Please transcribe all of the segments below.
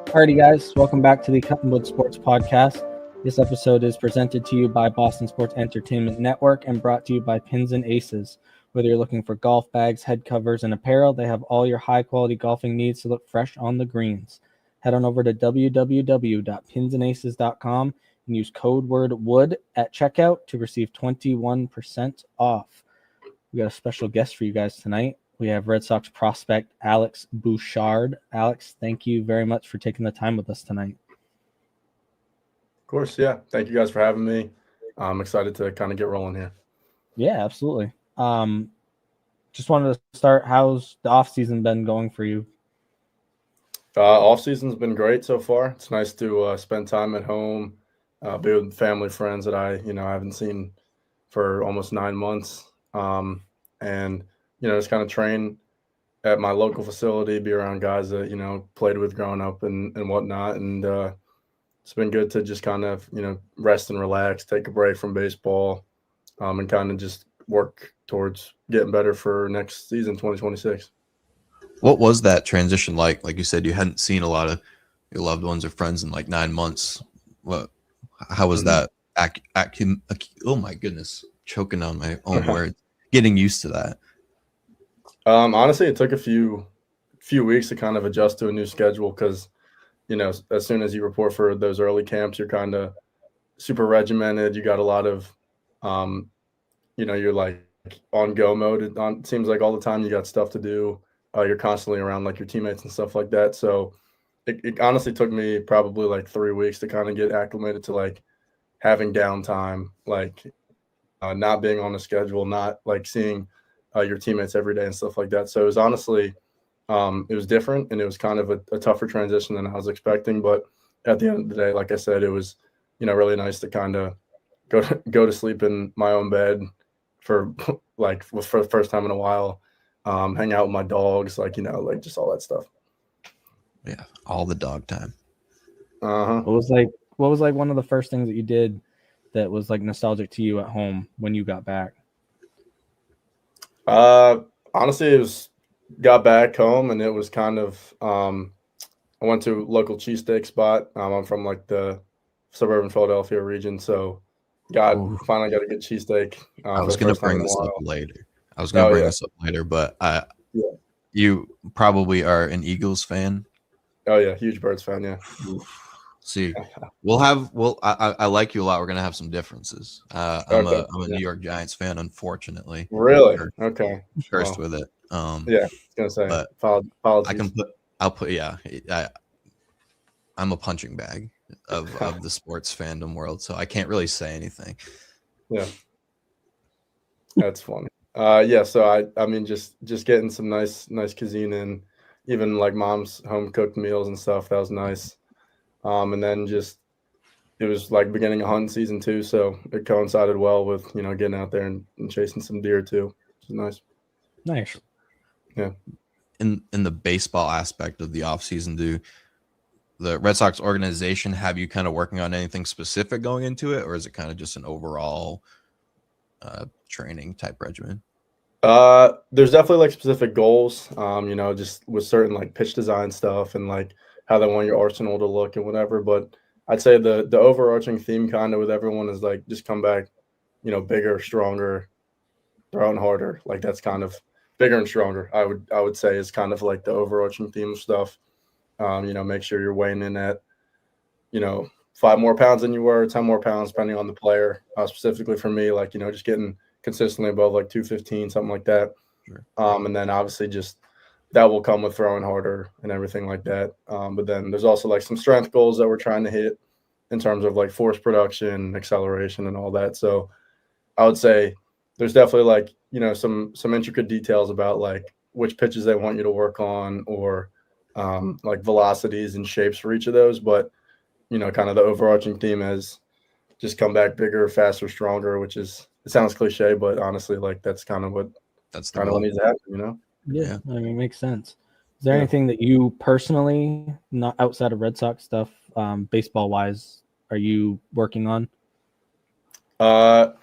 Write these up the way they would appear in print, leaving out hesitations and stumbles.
Alrighty, guys, welcome back to the Cottonwood Sports Podcast. This episode is presented to you by Boston Sports Entertainment Network and brought to you by Pins and Aces. Whether you're looking for golf bags, head covers, and apparel, they have all your high-quality golfing needs to look fresh on the greens. Head on over to www.pinsandaces.com and use code word WOOD at checkout to receive 21% off. We got a special guest for you guys tonight. We have Red Sox prospect Alex Bouchard. Alex, thank you very much for taking the time with us tonight. Of course, yeah. Thank you guys for having me. I'm excited to kind of get rolling here. Yeah, absolutely. Just wanted to start. How's the off season been going for you? Off season's been great so far. It's nice to spend time at home, be with family, friends that I haven't seen for almost 9 months, and just kind of train at my local facility, be around guys that played with growing up and whatnot, and it's been good to just kind of rest and relax, take a break from baseball, and kind of just work towards getting better for next season, 2026. What was that transition like? Like you said, you hadn't seen a lot of your loved ones or friends in like 9 months. How was that? Oh my goodness, choking on my own words. Getting used to that. Honestly, it took a few weeks to kind of adjust to a new schedule because, as soon as you report for those early camps, you're kind of super regimented. You got a lot of, you're like on go mode. It seems like all the time you got stuff to do. You're constantly around like your teammates and stuff like that. So it honestly took me probably like 3 weeks to kind of get acclimated to like having downtime, like not being on the schedule, not like seeing your teammates every day and stuff like that. So it was honestly, it was different and it was kind of a tougher transition than I was expecting. But at the end of the day, like I said, it was, really nice to kind of go to sleep in my own bed for the first time in a while, hang out with my dogs, like just all that stuff. Yeah, all the dog time. What was like one of the first things that you did that was like nostalgic to you at home when you got back? Honestly, it was got back home and it was kind of I went to a local cheesesteak spot. I'm from like the suburban Philadelphia region, so finally got a good cheesesteak. I was going to bring this up later. But you probably are an Eagles fan. Oh yeah, huge Birds fan. Yeah. See, I like you a lot. We're gonna have some differences. I'm a New York Giants fan, unfortunately. Really? Okay. Cursed with it. Yeah, I was gonna say. But apologies. I'm a punching bag of the sports fandom world, so I can't really say anything. Yeah, that's funny. So I mean, just getting some nice cuisine in, even like mom's home cooked meals and stuff. That was nice. And then it was like beginning of hunting season too, so it coincided well with getting out there and chasing some deer too, which is nice. Nice. Yeah. In the baseball aspect of the offseason, do the Red Sox organization have you kind of working on anything specific going into it, or is it kind of just an overall training type regimen? There's definitely like specific goals, just with certain like pitch design stuff and like how they want your arsenal to look and whatever. But I'd say the overarching theme kind of with everyone is like just come back, bigger, stronger, throwing harder. Like that's kind of bigger and stronger. I would say is kind of like the overarching theme of stuff. Make sure you're weighing in at, 5 more pounds than you were, 10 more pounds, depending on the player. Specifically for me, like, just getting consistently above like 215, something like that. Sure. And then obviously just that will come with throwing harder and everything like that. But then there's also like some strength goals that we're trying to hit in terms of like force production, acceleration, and all that. So I would say there's definitely like, some intricate details about like which pitches they want you to work on or like velocities and shapes for each of those. But, kind of the overarching theme is just come back bigger, faster, stronger, which is, it sounds cliche, but honestly, like that's kind of what needs to happen, Yeah, I mean, it makes sense. Is there anything that you personally, not outside of Red Sox stuff, baseball wise, are you working on? So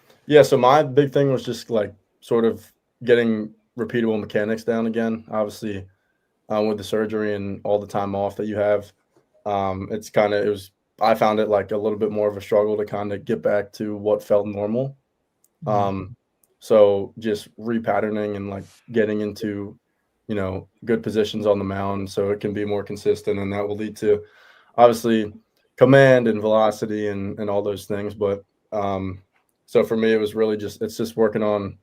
my big thing was just like sort of getting repeatable mechanics down again. Obviously, with the surgery and all the time off that you have, I found it like a little bit more of a struggle to kind of get back to what felt normal. So just repatterning and like getting into, good positions on the mound so it can be more consistent, and that will lead to obviously command and velocity and all those things. But so for me, it was really it's just working on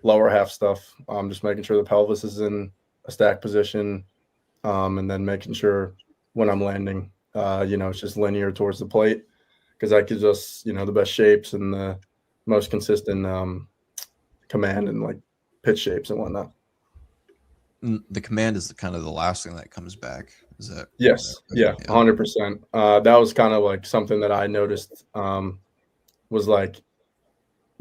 lower half stuff, just making sure the pelvis is in a stack position, and then making sure when I'm landing, it's just linear towards the plate, because that gives us, the best shapes and the most consistent command and like pitch shapes and whatnot. The command is kind of the last thing that comes back. Is that? Yes. Yeah. 100%. That was kind of like something that I noticed, was like,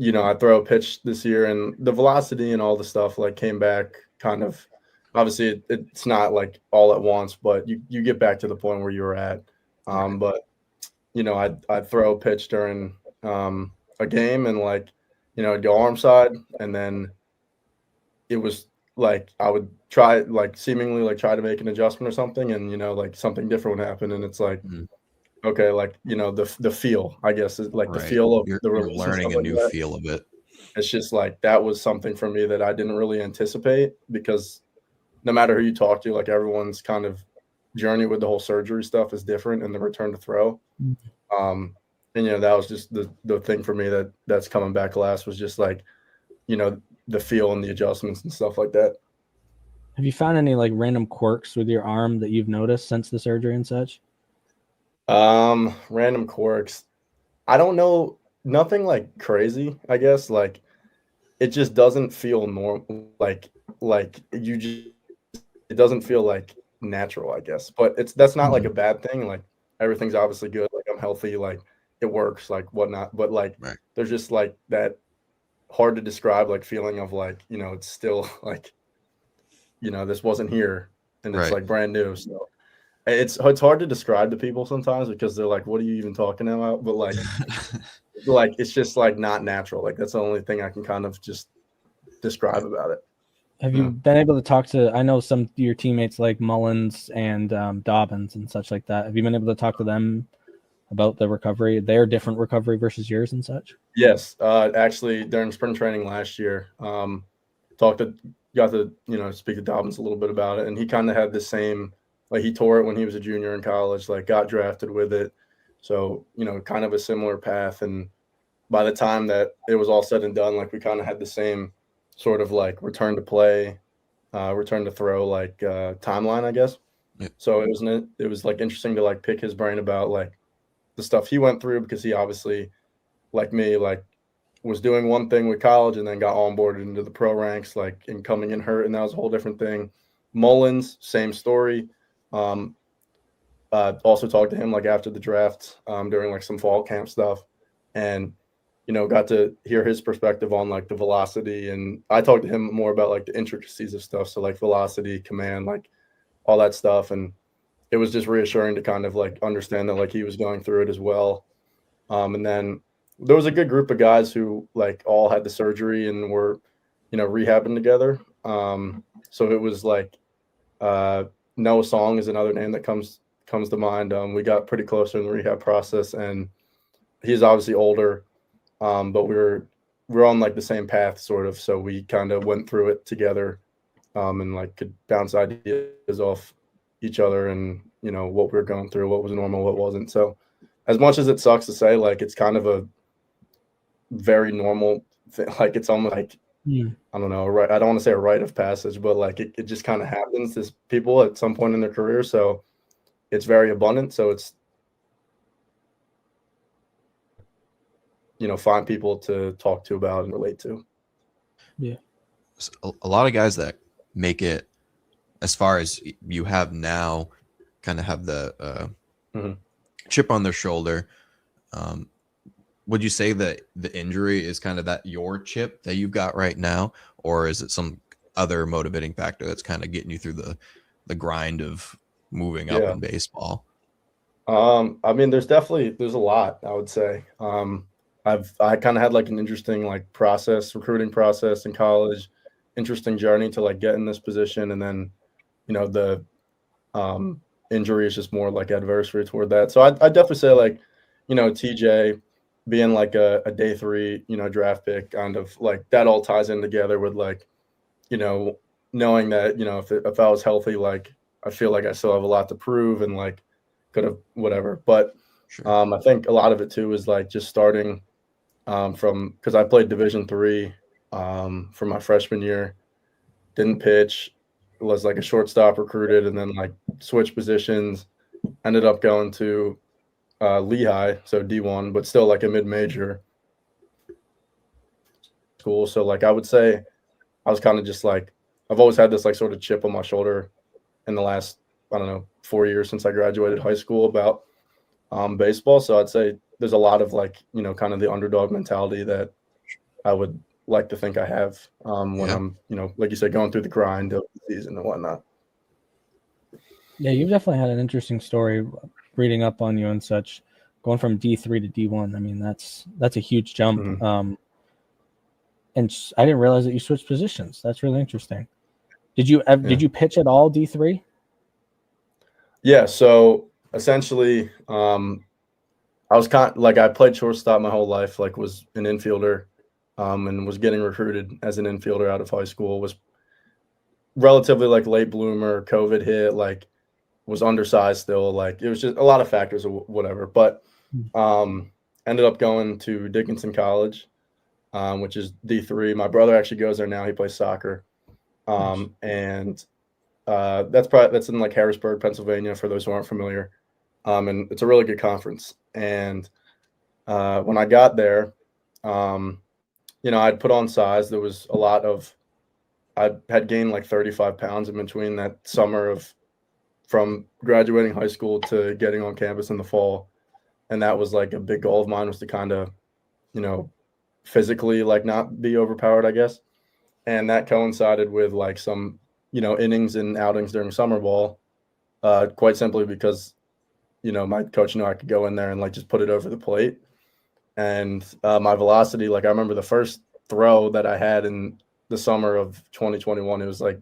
I throw a pitch this year and the velocity and all the stuff like came back kind of, obviously it's not like all at once, but you get back to the point where you were at. But, I'd throw a pitch during a game and like, I'd go arm side, and then it was like I would seemingly try to make an adjustment or something, and like something different would happen, and it's like, okay, like the feel, I guess, is like the feel of the release. You're learning a new feel of it. It's just like that was something for me that I didn't really anticipate, because no matter who you talk to, like everyone's kind of journey with the whole surgery stuff is different, and the return to throw. And that was just the thing for me that's coming back last, was just like, the feel and the adjustments and stuff like that. Have you found any like random quirks with your arm that you've noticed since the surgery and such? Random quirks. I don't know. Nothing like crazy, I guess. Like it just doesn't feel normal. Like it doesn't feel like natural, I guess. But that's not like a bad thing. Like everything's obviously good. Like I'm healthy. Like it works. Like whatnot. But like there's just like that hard to describe like feeling of like, it's still like, this wasn't here, and it's like brand new. So it's hard to describe to people sometimes, because they're like, what are you even talking about? But like like it's just like not natural. Like that's the only thing I can kind of just describe about it. Have you been able to talk to, I know some of your teammates like Mullins and Dobbins and such like that. Have you been able to talk to them about the recovery, their different recovery versus yours and such? Yes. Actually during spring training last year, got to, speak to Dobbins a little bit about it. And he kind of had the same, like he tore it when he was a junior in college, like got drafted with it. So, kind of a similar path. And by the time that it was all said and done, like we kind of had the same sort of like return to play, return to throw, like timeline, I guess. Yeah. So it was like interesting to like pick his brain about like the stuff he went through, because he obviously, like me, like was doing one thing with college and then got onboarded into the pro ranks, like and coming in hurt, and that was a whole different thing. Mullins, same story. Also talked to him like after the draft, during like some fall camp stuff, and got to hear his perspective on like the velocity, and I talked to him more about like the intricacies of stuff, so like velocity, command, like all that stuff, and it was just reassuring to kind of like understand that like he was going through it as well. And then there was a good group of guys who like all had the surgery and were, rehabbing together. So it was like Noah Song is another name that comes to mind. We got pretty close in the rehab process, and he's obviously older, but we're on like the same path sort of. So we kind of went through it together, and like could bounce ideas off each other, and what we were going through, what was normal, what wasn't. So as much as it sucks to say, like it's kind of a very normal thing. Like it's almost like I don't know, right? I don't want to say a rite of passage, but like it just kind of happens to people at some point in their career. So it's very abundant. So it's find people to talk to about and relate to. Yeah, a lot of guys that make it as far as you have now kind of have the chip on their shoulder. Would you say that the injury is kind of that your chip that you've got right now, or is it some other motivating factor that's kind of getting you through the grind of moving up in baseball? I mean, there's a lot, I would say. I kind of had like an interesting like recruiting process in college, interesting journey to like get in this position. And then, the injury is just more like adversary toward that. So I'd definitely say like, TJ being like a day 3, draft pick, kind of like that all ties in together with like, knowing that, if I was healthy, like I feel like I still have a lot to prove and like could have whatever. But Sure. I think a lot of it too is like just starting from, because I played Division 3 for my freshman year, didn't pitch, was like a shortstop recruited, and then like switched positions, ended up going to Lehigh, so D1, but still like a mid-major school. So like I would say I was kind of just like, I've always had this like sort of chip on my shoulder in the last, I don't know, 4 years since I graduated high school about baseball. So I'd say there's a lot of like, kind of the underdog mentality that I would like to think I have when I'm, like you said, going through the grind of the season and whatnot. Yeah, you've definitely had an interesting story reading up on you and such, going from D3 to D1. I mean, that's a huge jump. Mhm. And I didn't realize that you switched positions. That's really interesting. Did you pitch at all D3? Yeah. So essentially, I was I played shortstop my whole life, like was an infielder, and was getting recruited as an infielder out of high school, was relatively like late bloomer, COVID hit, like was undersized still. Like it was just a lot of factors or whatever, but ended up going to Dickinson College, which is D3. My brother actually goes there now. He plays soccer. And that's in like Harrisburg, Pennsylvania, for those who aren't familiar. And it's a really good conference. And when I got there, I'd put on size. There was a lot of, I had gained like 35 pounds in between that summer from graduating high school to getting on campus in the fall. And that was like a big goal of mine, was to kind of, physically like not be overpowered, I guess. And that coincided with like some, innings and outings during summer ball, quite simply because, my coach knew I could go in there and like just put it over the plate. And my velocity, like I remember the first throw that I had in the summer of 2021, it was like,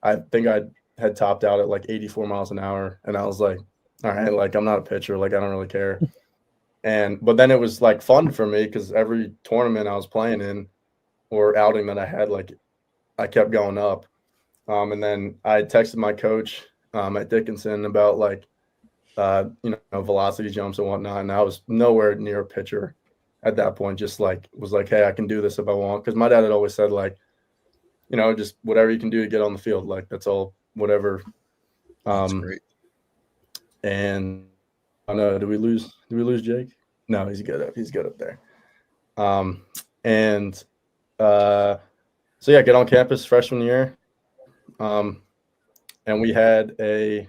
I think I had topped out at like 84 miles an hour. And I was like, all right, like I'm not a pitcher, like I don't really care. But then it was like fun for me because every tournament I was playing in or outing that I had, like I kept going up. And then I texted my coach at Dickinson about like, velocity jumps and whatnot. And I was nowhere near a pitcher at that point, just like was like, hey, I can do this if I want. Because my dad had always said like, just whatever you can do to get on the field, like that's all, whatever. That's great. And I don't know, did we lose Jake? No, he's good up there. So yeah, get on campus freshman year. And we had a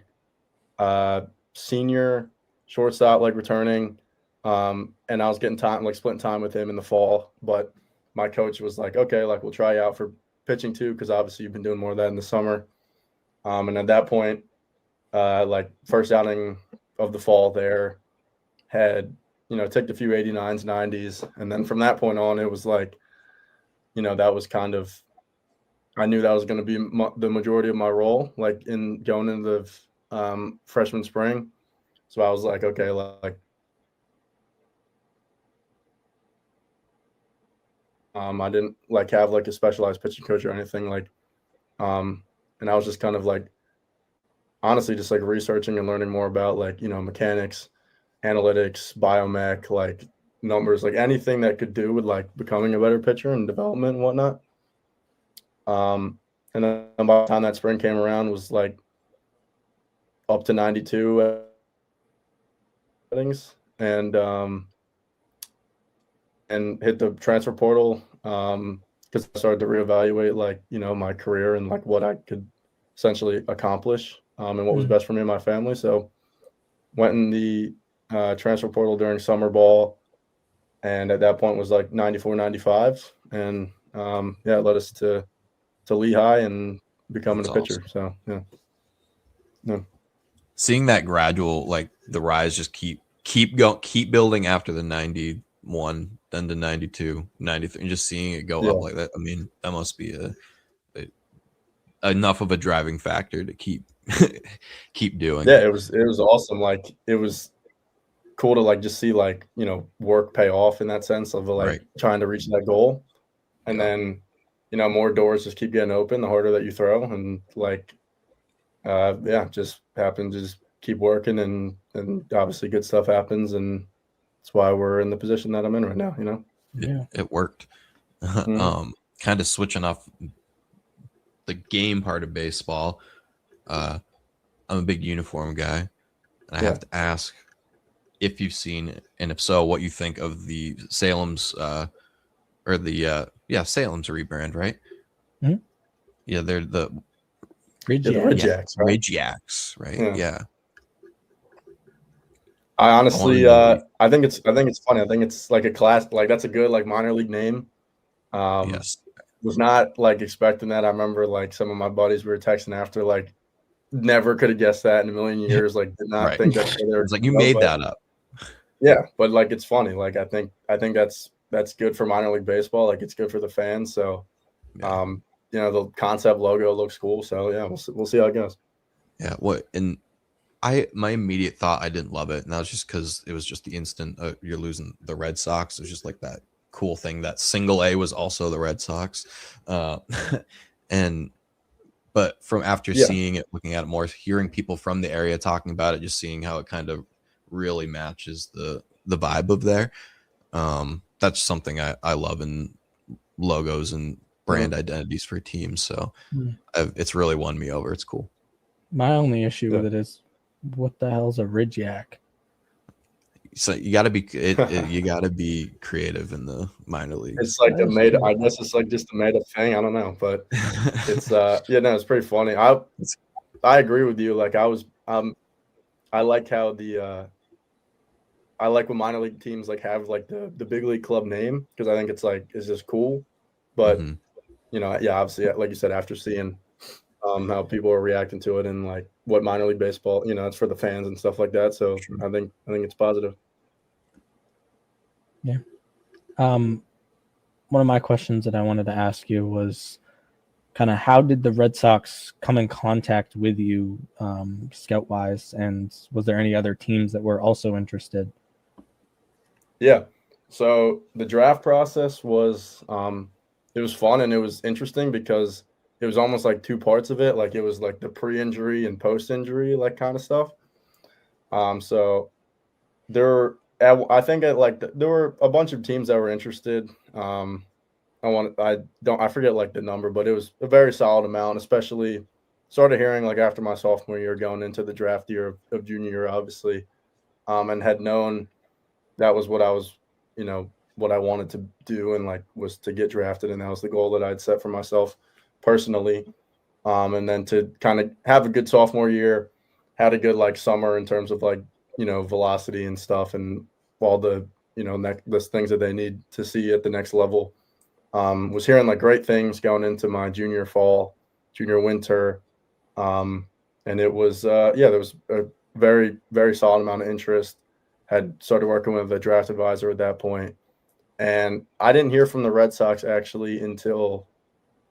senior shortstop like returning. And I was getting time, like splitting time with him in the fall. But my coach was like, okay, like we'll try you out for pitching too, because obviously you've been doing more of that in the summer. And at that point, like first outing of the fall there, had, took a few 89s, 90s. And then from that point on, it was like, that was kind of, I knew that was going to be the majority of my role, like in going into the freshman spring. So I was like, okay, like, I didn't like have like a specialized pitching coach or anything, like, and I was just kind of like, honestly, just like researching and learning more about like, mechanics, analytics, biomech, like numbers, like anything that could do with like becoming a better pitcher and development and whatnot. And then by the time that spring came around, was like up to 92 innings, and hit the transfer portal because I started to reevaluate like, my career and like what I could essentially accomplish and what was best for me and my family. So went in the transfer portal during summer ball, and at that point was like 94, 95. And it led us to Lehigh and becoming a pitcher. Awesome. So yeah. Seeing that gradual, like the rise, just keep building after the 91, then to 92, 93, and just seeing it go up like that. I mean, that must be enough of a driving factor to keep doing. Yeah, it was awesome. Like it was cool to like just see like, you know, work pay off in that sense of like Right. trying to reach that goal. And Yeah. then, you know, more doors just keep getting open the harder that you throw. And like just happen to just keep working and obviously good stuff happens, and that's why we're in the position that I'm in right now, you know. It worked. Kind of switching off the game part of baseball. I'm a big uniform guy, and I have to ask if you've seen, and if so, what you think of the Salem's Salem's rebrand, right? Mm-hmm. Yeah, they're the Ridge-Yaks, right? Ridge-Yaks, right? Yeah. I honestly, I think it's funny. I think it's like a class, like that's a good like minor league name. Yes. Was not like expecting that. I remember like some of my buddies we were texting after, like never could have guessed that in a million years. Like did not think that's where they were. It's like you made that up. Yeah, but like it's funny. Like I think that's good for minor league baseball. Like it's good for the fans. So, you know, the concept logo looks cool. So yeah, we'll see how it goes. Yeah. My immediate thought, I didn't love it, and that was just because it was just the instant you're losing the Red Sox. It was just like that cool thing that single A was also the Red Sox, but from after seeing it, looking at it more, hearing people from the area talking about it, just seeing how it kind of really matches the vibe of there. That's something I love in logos and brand identities for teams. So it's really won me over. It's cool. My only issue with it is, what the hell's a Ridge-Yak? So you got to be you got to be creative in the minor leagues. It's like I guess it's like just a made up thing. I don't know, but it's it's pretty funny. I agree with you. Like I like how I like when minor league teams like have like the big league club name, because I think it's just cool. But you know, obviously, like you said, after seeing how people are reacting to it and like what minor league baseball, you know, it's for the fans and stuff like that. So I think it's positive. Yeah. One of my questions that I wanted to ask you was kind of how did the Red Sox come in contact with you scout wise, and was there any other teams that were also interested? Yeah. So the draft process was it was fun and it was interesting because it was almost like two parts of it. Like it was like the pre-injury and post-injury like kind of stuff. So there were a bunch of teams that were interested. I forget like the number, but it was a very solid amount, especially started hearing like after my sophomore year going into the draft year of junior year, obviously, and had known that was what I was, you know, what I wanted to do, and like was to get drafted. And that was the goal that I'd set for myself personally. And then to kind of have a good sophomore year, had a good like summer in terms of like, you know, velocity and stuff and all the, you know, the things that they need to see at the next level. Was hearing like great things going into my junior winter. And it was, there was a very, very solid amount of interest. Had started working with a draft advisor at that point. And I didn't hear from the Red Sox actually until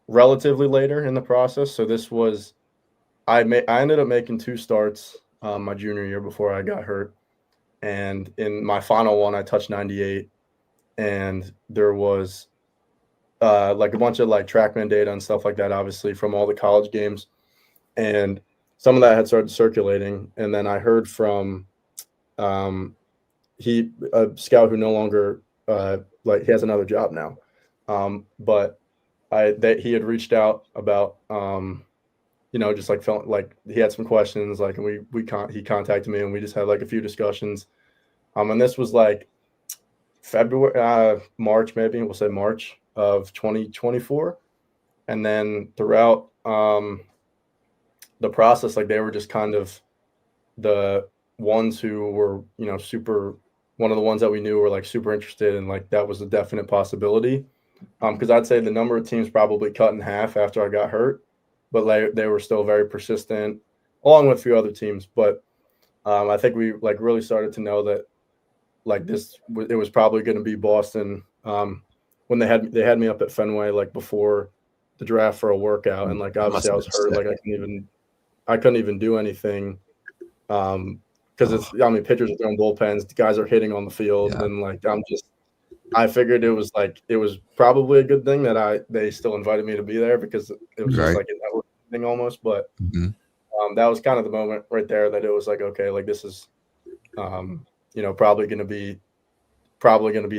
relatively later in the process. So this was, I ended up making 2 starts my junior year before I got hurt. And in my final one, I touched 98. And there was like a bunch of like TrackMan data and stuff like that, obviously from all the college games. And some of that had started circulating. And then I heard from a scout who no longer like he has another job now. But he had reached out about you know, just like felt like he had some questions, like, and he contacted me and we just had like a few discussions. And this was like March, maybe we'll say March of 2024. And then throughout the process, like they were just kind of the ones who were, you know, one of the ones that we knew were like super interested, and like that was a definite possibility. Because I'd say the number of teams probably cut in half after I got hurt, but they were still very persistent, along with a few other teams. But I think we like really started to know that like it was probably going to be Boston. When they had me up at Fenway like before the draft for a workout, and like obviously I was hurt, like I couldn't even do anything. Because pitchers are throwing bullpens, the guys are hitting on the field, and like I figured it was probably a good thing that they still invited me to be there, because it was just like a network thing almost. But that was kind of the moment right there that it was like, okay, like this is probably gonna be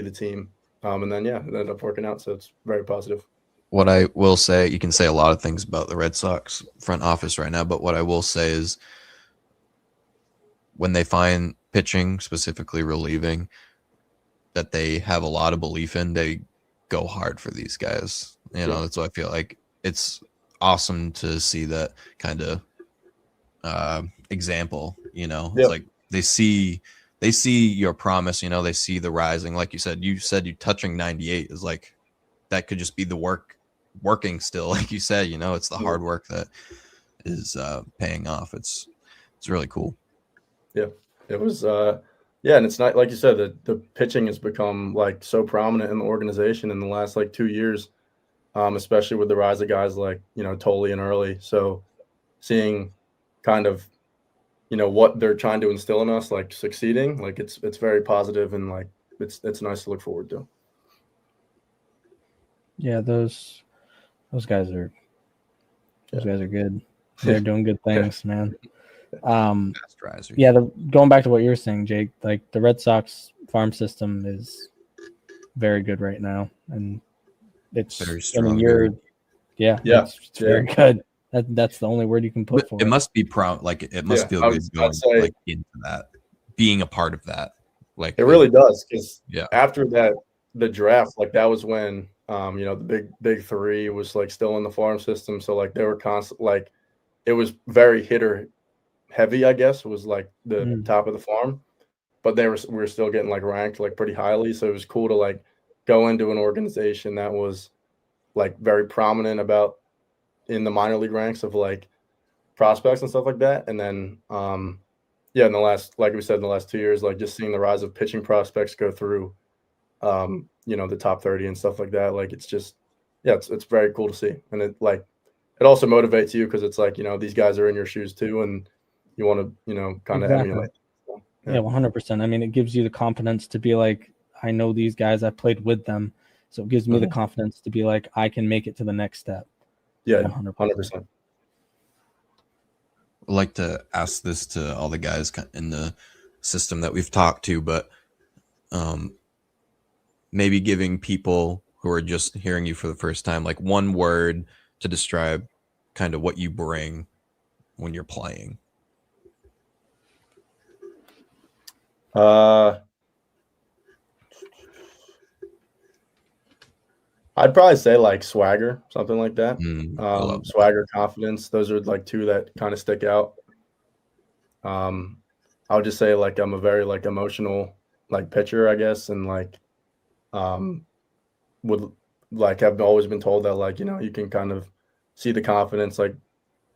the team. And then it ended up working out, so it's very positive. What I will say, you can say a lot of things about the Red Sox front office right now, but what I will say is when they find pitching, specifically relieving, that they have a lot of belief in, they go hard for these guys. That's what I feel like. It's awesome to see that kind of example. It's like they see your promise. They see the rising. Like you said you touching 98 is like that could just be the working still. Like you said, it's the hard work that is paying off. It's really cool. Yeah, it was. And it's not like you said, the pitching has become like so prominent in the organization in the last like 2 years, especially with the rise of guys like Tolle and Early. So seeing kind of what they're trying to instill in us, like succeeding, like it's very positive, and like it's nice to look forward to. Yeah, those guys are good. They're doing good things, man. Going back to what you were saying, Jake, like the Red Sox farm system is very good right now, and it's very strong. It's very good. That's the only word you can put for it. It must be proud, like it must feel good going like into that, being a part of that. Like it really does, because after the draft, like that was when the big three was like still in the farm system, so like they were constant, like it was very hitter heavy, I guess, was like the top of the farm, but we were still getting like ranked like pretty highly. So it was cool to like go into an organization that was like very prominent about in the minor league ranks of like prospects and stuff like that. And then in the last, like we said, in the last 2 years, like just seeing the rise of pitching prospects go through the top 30 and stuff like that, like it's just it's very cool to see. And it also motivates you, because it's like these guys are in your shoes too, and you want to, kind of emulate. So, 100%. I mean, it gives you the confidence to be like, I know these guys, I played with them. So it gives me the confidence to be like, I can make it to the next step. Yeah, 100%. I'd like to ask this to all the guys in the system that we've talked to, but maybe giving people who are just hearing you for the first time, like one word to describe kind of what you bring when you're playing. I'd probably say like swagger, something like that. Swagger, confidence. Those are like two that kind of stick out. I would just say like I'm a very like emotional like pitcher, I guess, and like would like have always been told that like you can kind of see the confidence like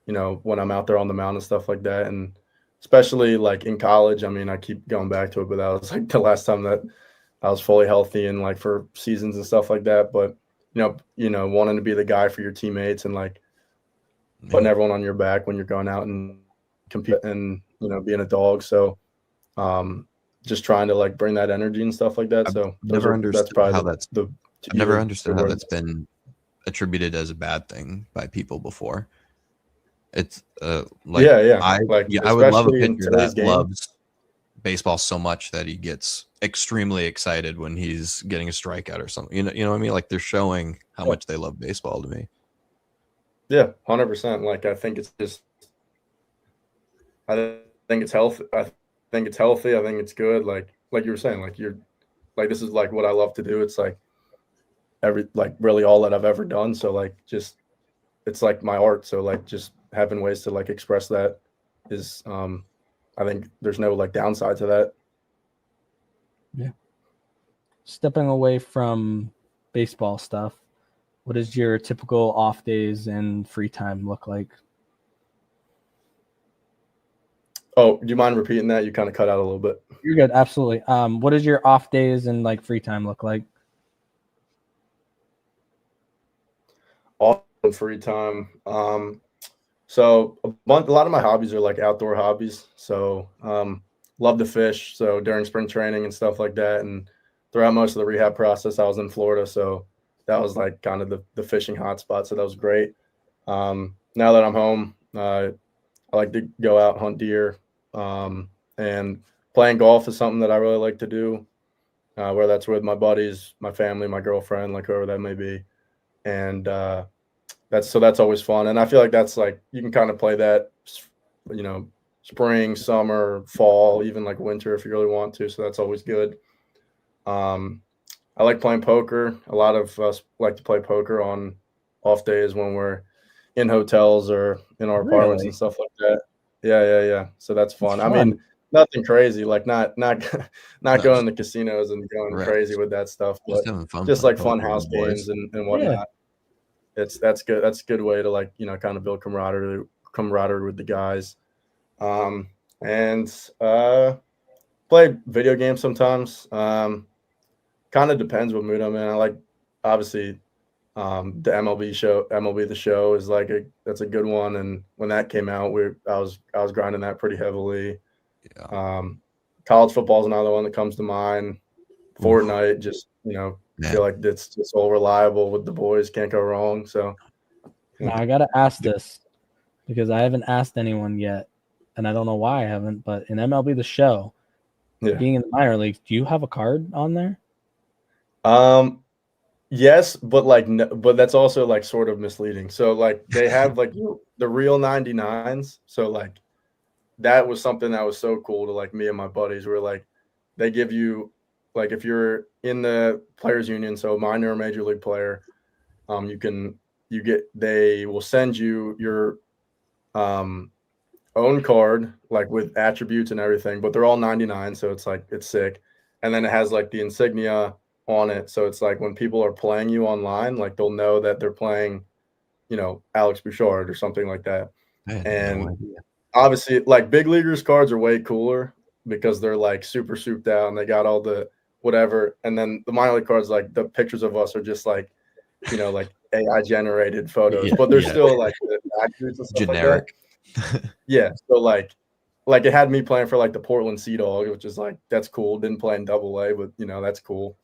when I'm out there on the mound and stuff like that. And especially like in college, I mean, I keep going back to it, but that was like the last time that I was fully healthy and like for seasons and stuff like that. But wanting to be the guy for your teammates and like putting everyone on your back when you're going out and compete and being a dog. So just trying to like bring that energy and stuff like that. So I've never understood how that's been attributed as a bad thing by people before. It's I would love a pitcher that loves baseball so much that he gets extremely excited when he's getting a strikeout or something. You know what I mean? Like they're showing how much they love baseball to me. Yeah, 100%. Like I think it's healthy. I think it's good. Like you were saying, like you're like, this is like what I love to do. It's like really all that I've ever done. So like it's like my art. So like just having ways to like express that is I think there's no like downside to that. Yeah. Stepping away from baseball stuff, what does your typical off days and free time look like? Oh, do you mind repeating that? You kind of cut out a little bit. You're good. Absolutely. What does your off days and like free time look like? Off in free time. So a lot of my hobbies are like outdoor hobbies. So love to fish. So during spring training and stuff like that, and throughout most of the rehab process, I was in Florida. So that was like kind of the fishing hotspot. So that was great. Now that I'm home, I like to go out, hunt deer, and playing golf is something that I really like to do, whether that's with my buddies, my family, my girlfriend, like whoever that may be. And that's always fun. And I feel like that's like you can kind of play that, spring, summer, fall, even like winter if you really want to. So that's always good. I like playing poker. A lot of us like to play poker on off days when we're in hotels or in our apartments and stuff like that. Yeah. So that's fun. I mean, nothing crazy, like not going to casinos and going crazy with that stuff, but just like fun house games and whatnot. That's good. That's a good way to like, kind of build camaraderie with the guys. And play video games sometimes. Kind of depends what mood I'm in. I like, obviously, the MLB The Show is like that's a good one. And when that came out, I was grinding that pretty heavily. Yeah. College football is another one that comes to mind. Fortnite, just feel like it's just all reliable with the boys, can't go wrong. So now I gotta ask this because I haven't asked anyone yet, and I don't know why I haven't. But in MLB The Show, being in the minor leagues, do you have a card on there? Yes, but but that's also like sort of misleading. So like they have like the real 99s. So like that was something that was so cool to like me and my buddies were like, they give you like, if you're in the players union, so minor or major league player, they will send you your own card, like with attributes and everything, but they're all 99. So it's like, it's sick. And then it has like the insignia on it. So it's like when people are playing you online, like they'll know that they're playing, Alex Bouchard or something like that. And obviously like big leaguers cards are way cooler because they're like super souped out and they got all the whatever. And then the minor league cards, like the pictures of us are just like, like AI generated photos, but they're still like the attributes and stuff generic. Like that. So like it had me playing for like the Portland Sea Dog, which is like, that's cool. Didn't play in AA, but that's cool.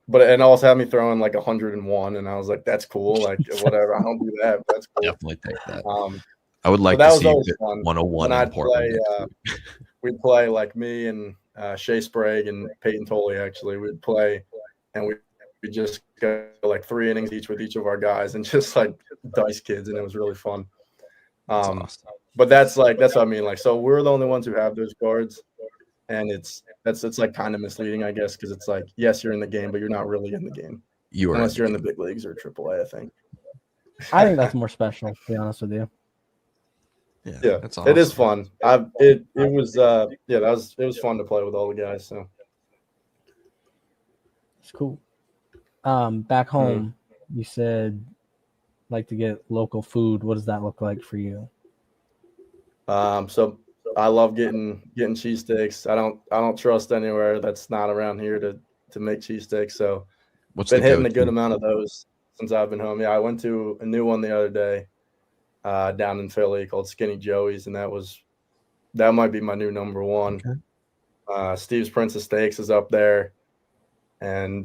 But it also had me throwing like 101, and I was like, that's cool. Like whatever, I don't do that, but that's cool. Definitely take that. I would like to see 101 in Portland. We'd play like me and Shea Sprague and Peyton Tolley. Actually, we'd play, and we just go like 3 innings each with each of our guys, and just like dice kids, and it was really fun. Awesome. But that's what I mean. Like, so we're the only ones who have those cards, and it's like kind of misleading, I guess, because it's like, yes, you're in the game, but you're not really in the game. Unless you're in the big leagues or AAA, I think. I think that's more special, to be honest with you. Yeah, that's awesome. It is fun. It was fun to play with all the guys. So it's cool. Back home, you said like to get local food. What does that look like for you? So I love getting cheesesteaks. I don't trust anywhere that's not around here to make cheesesteaks. So been hitting a good amount of those since I've been home. Yeah, I went to a new one the other day down in Philly called Skinny Joey's, and that might be my new number one. Okay. Steve's Princess Steaks is up there, and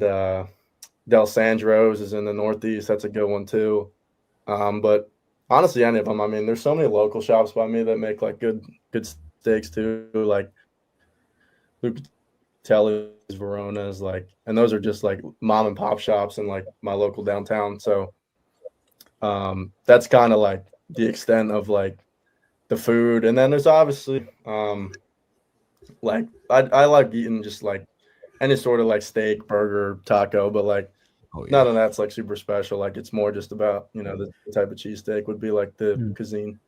Del Sandro's is in the Northeast. That's a good one too. But honestly, any of them. I mean, there's so many local shops by me that make like good steaks too, like Lucatelli's, Verona's, like, and those are just like mom and pop shops in like my local downtown. So that's kind of like the extent of like the food. And then there's obviously like I like eating just like any sort of like steak, burger, taco, but like none of that's like super special. Like it's more just about, the type of cheesesteak would be like the cuisine.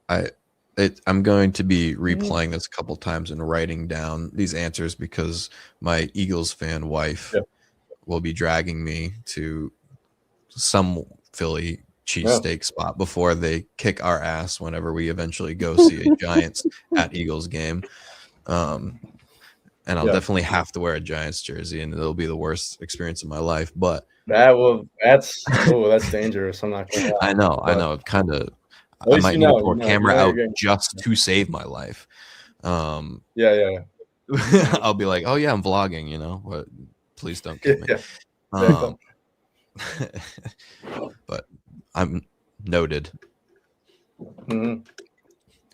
I'm going to be replaying this a couple times and writing down these answers because my Eagles fan wife will be dragging me to some Philly cheesesteak spot before they kick our ass whenever we eventually go see a Giants at Eagles game. And and I'll definitely have to wear a Giants jersey, and it'll be the worst experience of my life. But that's dangerous. I'm not gonna lie. I know. Kind of. At I least might you need to know, pull a you camera know out you're just to save my life. Yeah. I'll be like, oh yeah, I'm vlogging, you know, but please don't kill me. Yeah. But I'm noted. Mm-hmm.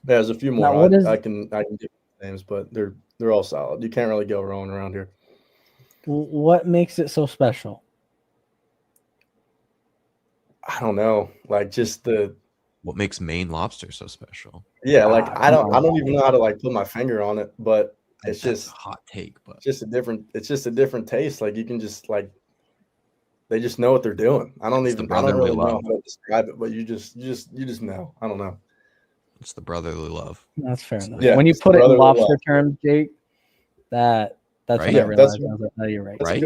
There's a few more. I can give names, but they're all solid. You can't really go wrong around here. What makes it so special? I don't know. Like just what makes Maine lobster so special. Yeah, like I don't even know how to like put my finger on it, but it's just a hot take, but it's just a different taste. Like you can just like they just know what they're doing. I don't really know how to describe it, but you just know. I don't know. It's the brotherly love. That's fair enough. Yeah, when you put it in lobster terms, Jake, that's right? When I realized I was like, oh, you're right. Right?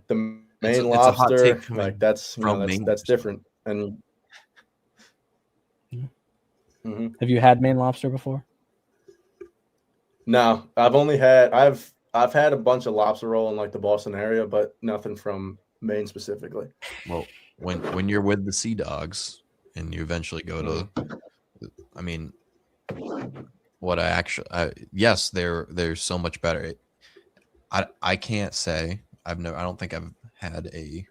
The Maine lobster, like that's that's different. And have you had Maine lobster before? No, I've had a bunch of lobster roll in like the Boston area, but nothing from Maine specifically. Well, when you're with the Sea Dogs and you eventually go to, I mean, yes, they're so much better. I can't say I don't think I've had a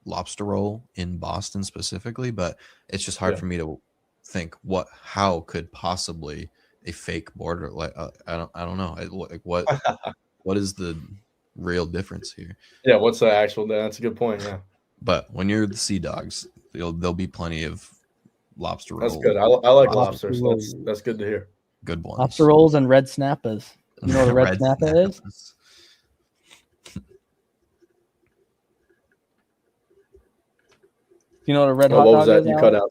lobster roll in Boston specifically, but it's just hard for me to think how could possibly a fake border I don't know what is the real difference here? Yeah, what's the actual? That's a good point. Yeah, but when you're the Sea Dogs, there'll be plenty of lobster rolls. That's good. I like lobsters. That's good to hear. Good ones. Lobster rolls and red snappas. You know what a red snappa is? You know what a red hot dog is? What was that you cut out?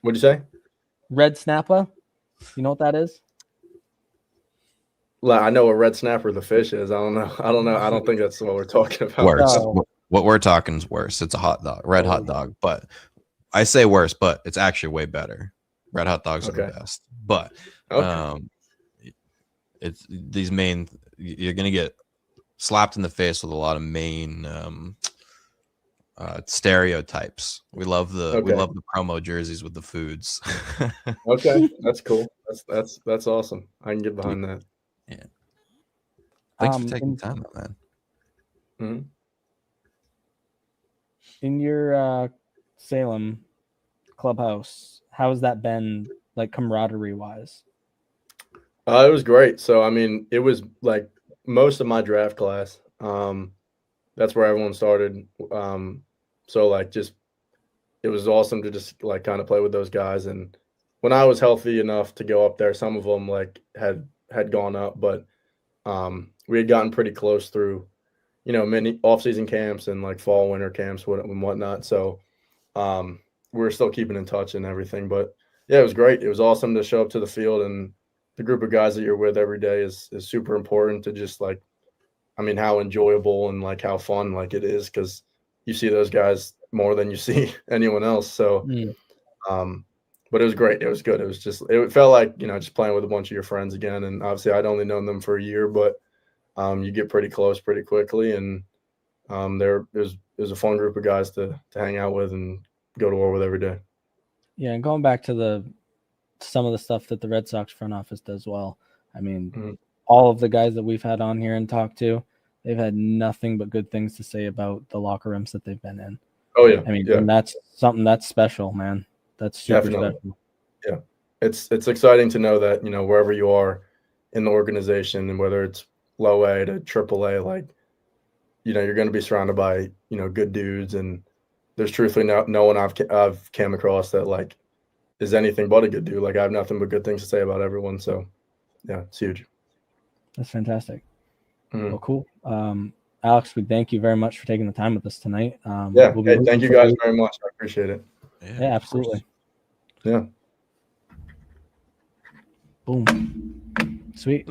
What'd you say? Red snappa. You know what that is? Well, I know what red snapper the fish is. I don't know. I don't think that's what we're talking about. Worse. What we're talking is worse. It's a hot dog, red hot dog. But I say worse, but it's actually way better. Red hot dogs are the best. But it's these Maine. You're gonna get slapped in the face with a lot of Maine stereotypes. We love the promo jerseys with the foods. Okay, that's cool. That's awesome. I can get behind that. Yeah. Thanks for taking time, man. Mm-hmm. In your Salem clubhouse, how has that been, like camaraderie wise? It was great. So I mean, it was like most of my draft class. That's where everyone started. So like just it was awesome to just like kind of play with those guys. And when I was healthy enough to go up there, some of them like had gone up, but we had gotten pretty close through, many off-season camps and like fall, winter camps and whatnot. So we were still keeping in touch and everything. But yeah, it was great. It was awesome to show up to the field, and the group of guys that you're with every day is super important to just like, I mean, how enjoyable and like how fun like it is, because you see those guys more than you see anyone else. So, but it was great. It was good. It was just, it felt like, just playing with a bunch of your friends again. And obviously I'd only known them for a year, but you get pretty close pretty quickly. And it was a fun group of guys to hang out with and go to war with every day. Yeah. And going back to some of the stuff that the Red Sox front office does well. I mean, all of the guys that we've had on here and talked to, they've had nothing but good things to say about the locker rooms that they've been in. Oh yeah. I mean, and that's something that's special, man. That's super special. Yeah. It's exciting to know that, wherever you are in the organization, and whether it's low A to triple A, like, you're going to be surrounded by, good dudes. And there's truthfully no one I've came across that like is anything but a good dude. Like I have nothing but good things to say about everyone. So yeah, it's huge. That's fantastic. Well, cool. Alex, we thank you very much for taking the time with us tonight. Thank you guys very much. I appreciate it. Yeah, absolutely. Yeah. Boom. Sweet.